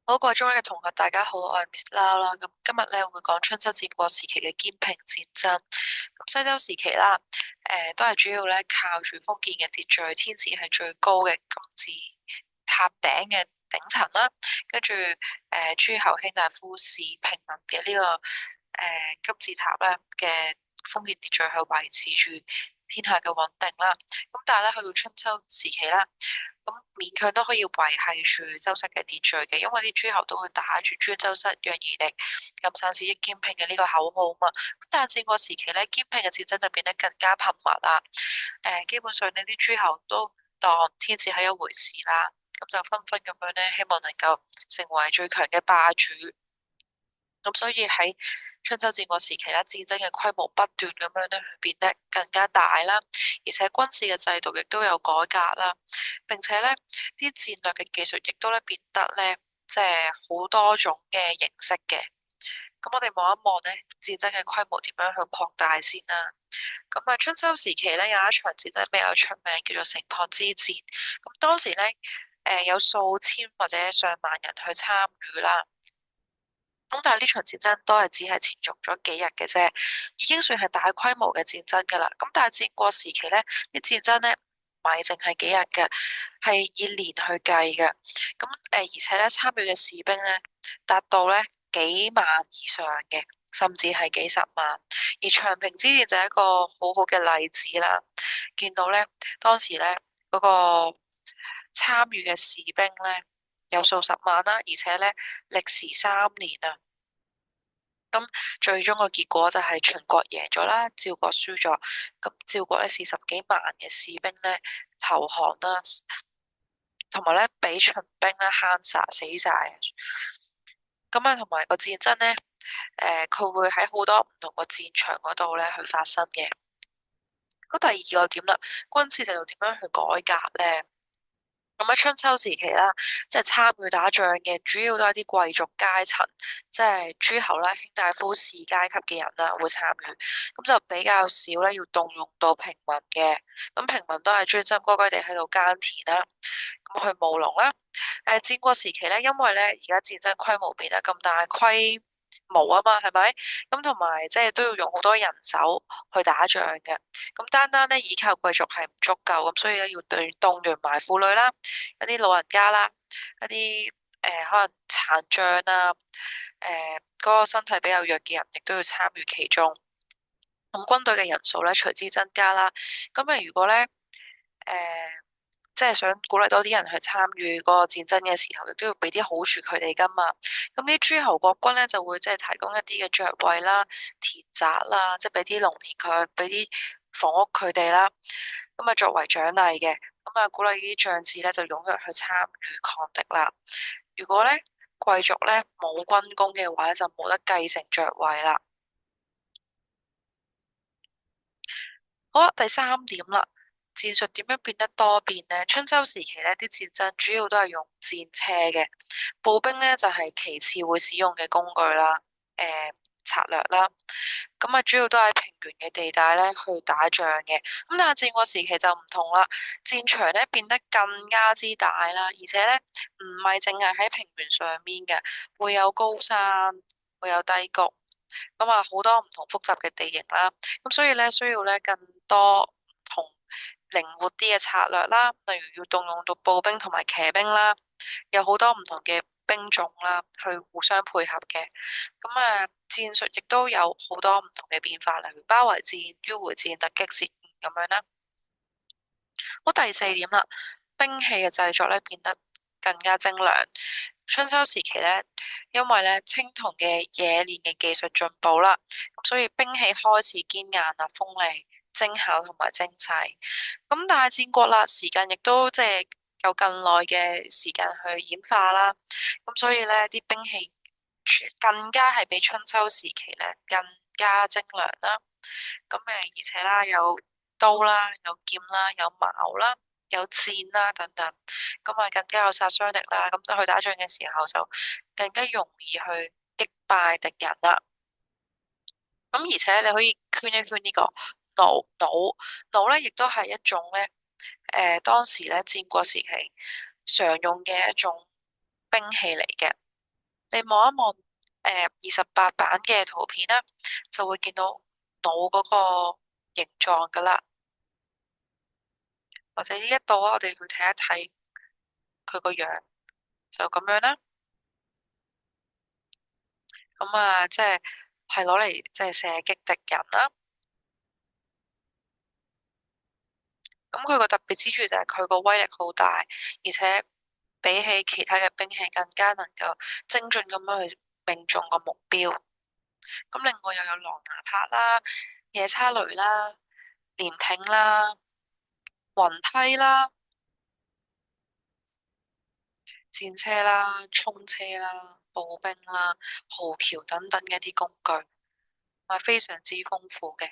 好，各位中一嘅同學，大家好，我係 Miss Lau 啦。咁今日咧會講春秋戰國時期嘅兼平戰爭。咁西周時期啦，都係主要咧靠住封建嘅秩序，天子係最高嘅金字塔頂嘅頂層啦。跟住諸侯卿大夫視平民嘅呢、個金字塔咧嘅封建秩序去維持住天下嘅穩定啦。咁但係咧去到春秋時期啦。咁勉強都可以維係住周室嘅秩序嘅，因為啲諸侯都會打住諸周室讓而力，咁散是益兼併嘅呢個口號嘛。咁但係戰國時期咧，兼併嘅戰爭就變得更加頻密啦。基本上呢啲諸侯都當天子係一回事啦，咁就紛紛咁樣咧，希望能夠成為最強嘅霸主。咁所以喺春秋戰國時期咧，戰爭嘅規模不斷咁樣咧變得更加大啦，而且軍事嘅制度亦都有改革啦，並且咧啲戰略嘅技術亦都咧變得咧即係好多種嘅形式嘅。咁我哋望一望咧戰爭嘅規模點樣去擴大先啦。咁啊春秋時期咧有一場戰爭比較出名，叫做城濮之戰。咁當時咧有數千或者上萬人去參與啦。咁但係呢場戰爭都係只係持續咗幾日嘅啫，已經算係大規模嘅戰爭㗎啦。咁但係戰國時期咧，啲戰爭咧唔係淨係幾日嘅，係以年去計嘅。咁而且咧參與嘅士兵咧達到咧幾萬以上嘅，甚至係幾十萬。而長平之戰就係一個好好嘅例子啦。見到咧當時咧嗰個參與嘅士兵咧有數十萬啦，而且咧歷時3年啊。咁最終個結果就係秦國贏咗啦，趙國輸咗。咁趙國咧40幾萬嘅士兵咧投降啦，同埋咧俾秦兵咧坑殺死晒。咁啊，同埋個戰爭咧，佢會喺好多唔同個戰場嗰度咧去發生嘅。咁第二個點啦，軍事制度點樣去改革咧？咁喺春秋時期啦，即係參與打仗嘅主要都係啲貴族階層，即係諸侯啦、卿大夫、士階級嘅人啦會參與，咁就比較少咧要動用到平民嘅。咁平民都係專心乖乖地喺度耕田啦，咁去務農啦。戰國時期咧，因為咧而家戰爭規模變得咁大規模啊嘛，係咪？咁同埋即係都要用好多人手去打仗嘅。咁單單咧依靠貴族係唔足夠，咁所以咧要動員埋婦女啦，一啲老人家啦，一啲可能殘障啊，嗰個身體比較弱嘅人，亦都要參與其中。咁軍隊嘅人數咧隨之增加啦。咁啊，如果咧誒即係想鼓勵多啲人去參與嗰個戰爭嘅時候，亦都要俾啲好處佢哋噶嘛。咁啲諸侯國君咧就會即係提供一啲嘅爵位啦、田宅啦，即係俾啲農田佢，俾啲房屋佢哋啦。咁啊作為獎勵嘅，咁啊鼓勵呢啲將士咧就踴躍去參與抗敵啦。如果咧貴族咧冇軍功嘅話咧，就冇得繼承爵位啦。好啦，第三點啦，戰術點樣變得多變呢？春秋時期呢啲戰爭主要都係用戰車嘅，步兵呢就係其次會使用嘅工具啦，策略啦。咁啊，主要都係平原嘅地帶咧去打仗嘅。咁但係戰國時期就唔同啦，戰場咧變得更加之大啦，而且咧唔係淨係喺平原上面嘅，會有高山，會有低谷。咁啊，好多唔同複雜嘅地形啦，咁所以咧需要咧更多唔同靈活啲嘅策略啦，例如要動用到步兵同埋騎兵啦，有好多唔同嘅兵種啦，去互相配合嘅。咁啊，戰術亦都有好多唔同嘅變化，例如包圍戰、迂迴戰、突擊戰咁樣啦。好，第四點啦，兵器嘅製作咧變得更加精良。春秋時期咧，因為咧青銅嘅冶煉嘅技術進步啦，咁所以兵器開始堅硬啊、鋒利、精巧同埋精細。咁但係戰國啦，時間亦都即係有更耐嘅時間去演化啦。咁所以咧啲兵器更加係比春秋時期咧更加精良啦。咁而且啦，有刀啦，有劍啦，有矛啦，有箭啦等等，咁啊更加有殺傷力啦。咁就去打仗嘅時候就更加容易去擊敗敵人啦。咁而且你可以圈一圈呢個弩咧，亦都係一種咧，當時咧戰國時期常用嘅一種兵器嚟嘅。你望一望28版嘅圖片啦，就會見到腦嗰個形狀噶啦。或者呢一度啊，我哋去睇一睇佢個樣，就咁樣啦。咁啊，即係攞嚟即係射擊敵人啦。咁佢個特別之處就係佢個威力好大，而且比起其他嘅兵器更加能夠精準咁樣去命中個目標。咁另外又有狼牙拍啦、夜叉雷啦、連挺啦、雲梯啦、戰車啦、衝車啦、步兵啦、號橋等等嘅一啲工具，係非常之豐富嘅。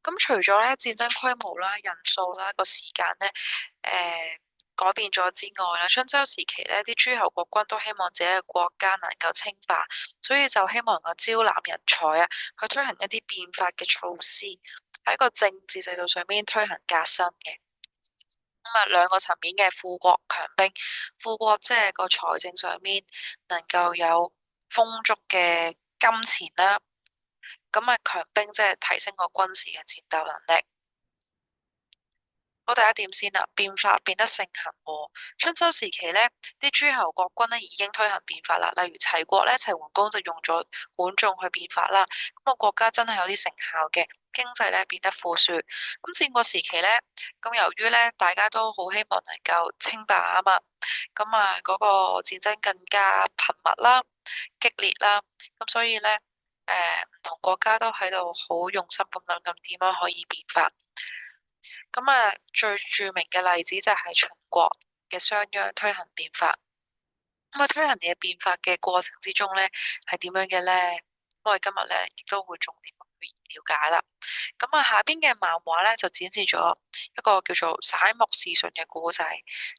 咁除咗咧戰爭規模啦、人數啦、個時間咧，改變咗之外啦，春秋時期咧啲諸侯國君都希望自己嘅國家能夠稱霸，所以就希望能夠招攬人才啊，去推行一啲變法嘅措施，喺個政治制度上面推行革新嘅。咁啊，兩個層面嘅富國強兵，富國即係個財政上面能夠有豐足嘅金錢啦，咁啊強兵即係提升個軍事嘅戰鬥能力。好，第一點先啦，變法變得盛行喎。春秋時期咧，啲諸侯國君咧已經推行變法啦。例如齊國咧，齊桓公就用咗管仲去變法啦。咁個國家真係有啲成效嘅，經濟咧變得富庶。咁戰國時期咧，咁由於咧大家都好希望能夠稱霸啊嘛，咁啊嗰個戰爭更加頻密啦、激烈啦。咁所以咧，唔同國家都喺度好用心咁諗緊點樣可以變法。咁啊，最著名嘅例子就係秦國嘅商鞅推行變法。咁啊，推行嘅變法嘅過程之中咧，係點樣嘅咧？我哋今日咧亦都會重點去了解啦。咁啊，下邊嘅漫畫咧就展示咗一個叫做徙牧事順嘅故仔，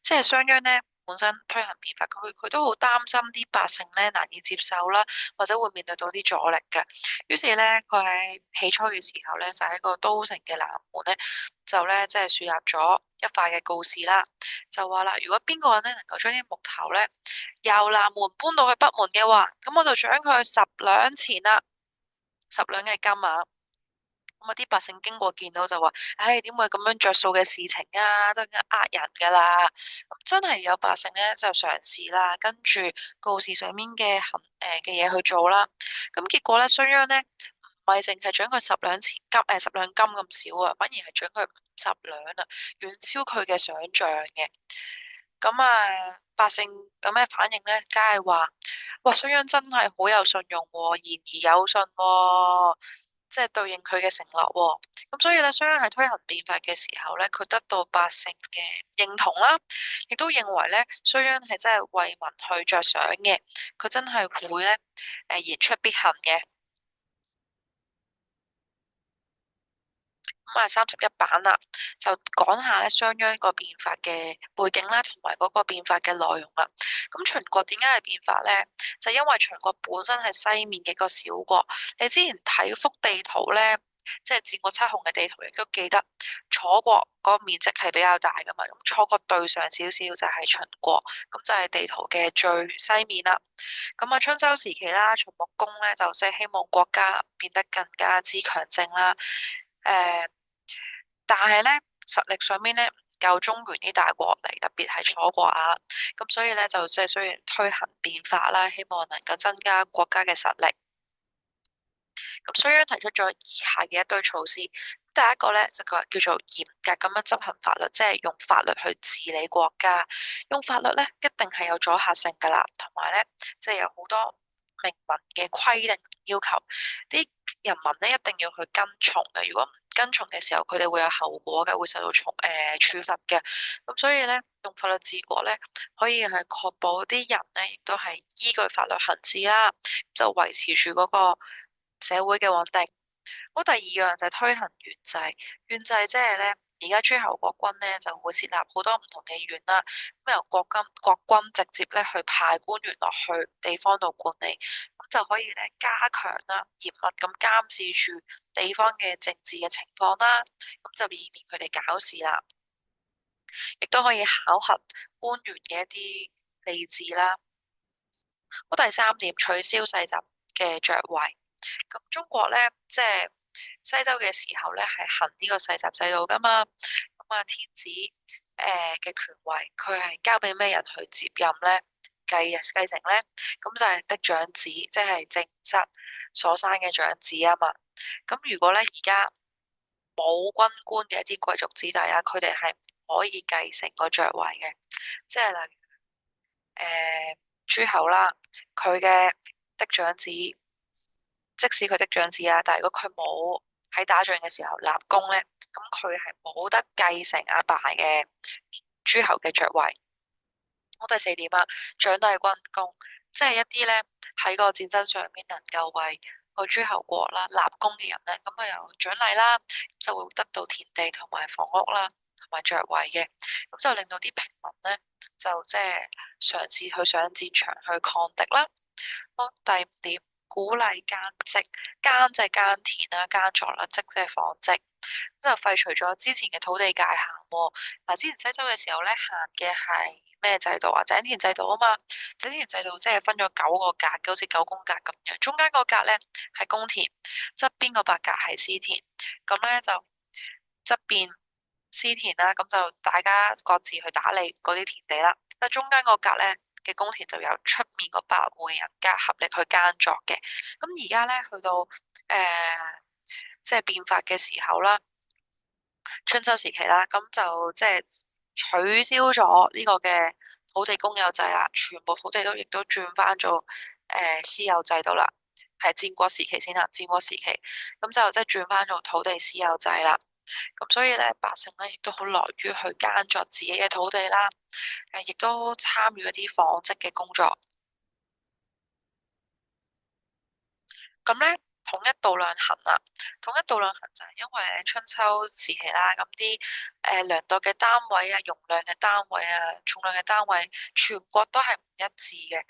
即係商鞅咧本身推行變法，佢都好擔心啲百姓咧難以接受啦，或者會面對到啲阻力嘅。於是咧，佢喺起初嘅時候咧，就喺個都城嘅南門咧，就咧即係樹立咗一塊嘅告示啦，就話啦，如果邊個人咧能夠將啲木頭咧由南門搬到去北門嘅話，咁我就獎佢10兩錢啦，10兩嘅金啊！咁啊！啲百姓經過見到就話：唉，點會咁樣着數嘅事情啊？都係呃人噶啦！咁真係有百姓咧就嘗試啦，跟住告示上面嘅嘅嘢去做啦。咁結果咧，商鞅咧唔係淨係獎佢10兩金咁少啊，反而係獎佢50兩啊，遠超佢嘅想象嘅。咁啊，百姓有咩反應咧？梗係話：哇，商鞅真係好有信用喎，言而有信喎。即係對應佢嘅承諾喎，咁所以咧，商鞅喺推行變法嘅時候咧，佢得到百姓嘅認同啦，亦都認為咧，商鞅係真係為民去着想嘅，佢真係會咧言出必行嘅。咁啊31版啦，就講下咧商鞅個變法嘅背景啦，同埋嗰個變法嘅內容啦。咁秦國點解係變法咧？就因為秦國本身係西面嘅一個小國，你之前睇幅地圖咧，即係戰國七雄嘅地圖，亦都記得楚國嗰個面積係比較大噶嘛。咁楚國對上少少就係秦國，咁就係地圖嘅最西面啦。咁啊春秋時期啦，秦穆公咧就即係希望國家變得更加之強盛啦。誒、但係咧實力上面咧唔夠中原啲大國嚟，特別係楚國啊，咁所以咧就即係需要推行變法啦，希望能夠增加國家嘅實力。咁商鞅提出咗以下嘅一堆措施，第一個咧就佢話叫做嚴格咁樣執行法律，即係用法律去治理國家。用法律咧一定係有阻嚇性噶啦，同埋咧即係有好多明文嘅規定要求，啲人民咧一定要去跟從嘅。如果唔跟從嘅時候，佢哋會有後果嘅，會受到處罰嘅。咁所以咧用法律治國咧，可以係確保啲人咧亦都係依據法律行事啦，就維持住嗰個社會嘅穩定。好，第二樣就係推行縣制。縣制即係咧，而家諸侯國君咧就會設立好多唔同嘅縣啦，咁由國君直接咧去派官員落去地方度管理，咁就可以咧加強啦，嚴密咁監視住地方嘅政治嘅情況啦，咁就以免佢哋搞事啦，亦都可以考核官員嘅一啲吏治啦。好，第三點，取消世襲嘅爵位。咁中國咧，即係西周嘅時候咧，係行呢個世襲制度噶嘛。咁啊，天子嘅權位，佢係交俾咩人去接任咧？繼承咧？咁就係嫡長子，即係正室所生嘅長子啊嘛。咁如果咧而家冇軍官嘅一啲貴族子弟啊，佢哋係唔可以繼承個爵位嘅，即係例如諸侯啦，佢嘅嫡長子。即使佢嫡長子啊，但係如果佢冇喺打仗嘅時候立功咧，咁佢係冇得繼承阿爸嘅諸侯嘅爵位。好，第四點啊，獎勵軍功，即係一啲咧喺個戰爭上面能夠為個諸侯國啦立功嘅人咧，咁啊有獎勵啦，就會得到田地同埋房屋啦，同埋爵位嘅，咁就令到啲平民咧就即係嘗試去上戰場去抗敵啦。好，第五點，鼓勵耕織，耕即係耕田啦，耕作啦，織即係紡織，咁就廢除咗之前嘅土地界限喎。嗱，之前西周嘅時候咧，限嘅係咩制度啊？井田制度啊嘛，井田制度即係分咗9個格，好似9宮格咁樣，中間個格咧係公田，側邊個8格係私田，咁咧就側邊私田啦，咁就大家各自去打理嗰啲田地啦。但中間個格咧嘅公田就由出面個8戶人家合力去耕作嘅。咁而家咧去到即係變法嘅時候啦，春秋時期啦，咁就即係取消咗呢個嘅土地公有制啦，全部土地都亦都轉翻做私有制度啦。係戰國時期先啦，戰國時期咁就即係轉翻做土地私有制啦。咁所以咧，百姓咧亦都好樂於去耕作自己嘅土地啦，亦都參與一啲紡織嘅工作。咁咧，統一度量衡啦，統一度量衡就係因為春秋時期啦，咁啲量度嘅單位啊、容量嘅單位啊、重量嘅單位，全國都係唔一致嘅，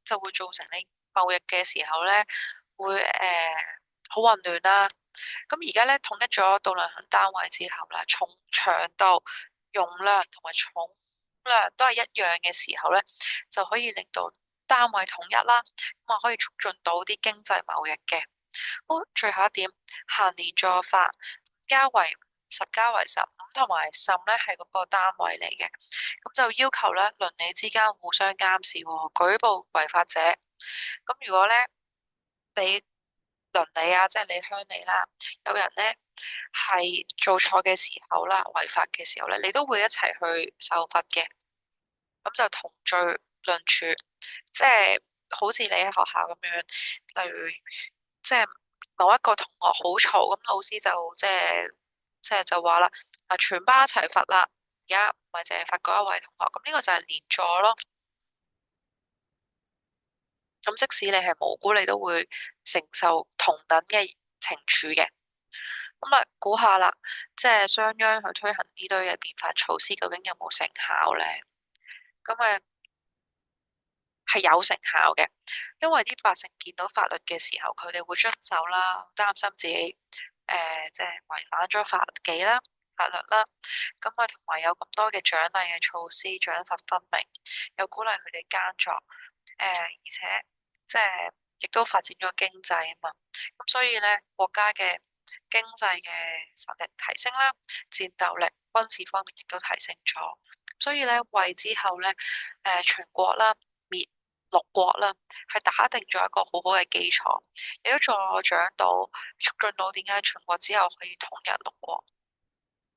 就會造成你貿易嘅時候咧，會好混亂啦。咁而家咧統一咗度量衡單位之後啦，重長度、容量同埋重量都係一樣嘅時候咧，就可以令到單位統一啦，咁啊可以促進到啲經濟貿易嘅。好，最後一點，行連坐法，加為十加為15，同埋甚咧係嗰個單位嚟嘅，咁就要求咧鄰里之間互相監視喎，舉報違法者。咁如果咧你鄰里啊，即係你鄉里啦，有人咧係做錯嘅時候啦，違法嘅時候咧，你都會一齊去受罰嘅。咁就同罪論處，即係好似你喺學校咁樣，例如即係某一個同學好嘈，咁老師就即係就話啦，啊全班一齊罰啦，而家唔係淨係罰嗰一位同學，咁呢個就係連坐咯。咁即使你係無辜，你都會承受同等嘅懲處嘅。咁啊，估下啦，即係商鞅去推行呢堆嘅變法措施，究竟有冇成效咧？咁啊，係有成效嘅，因為啲百姓見到法律嘅時候，佢哋會遵守啦，擔心自己即係違反咗法紀啦、法律啦。咁啊，同埋有咁多嘅獎勵嘅措施，獎罰分明，又鼓勵佢哋耕作，而且即係亦都發展咗經濟啊嘛。咁所以咧，國家嘅經濟嘅實力提升啦，戰鬥力、軍事方面亦都提升咗。所以咧，為之後咧，全國啦滅六國啦，係打定咗一個好好嘅基礎，亦都助長到促進到點解全國之後可以統一六國。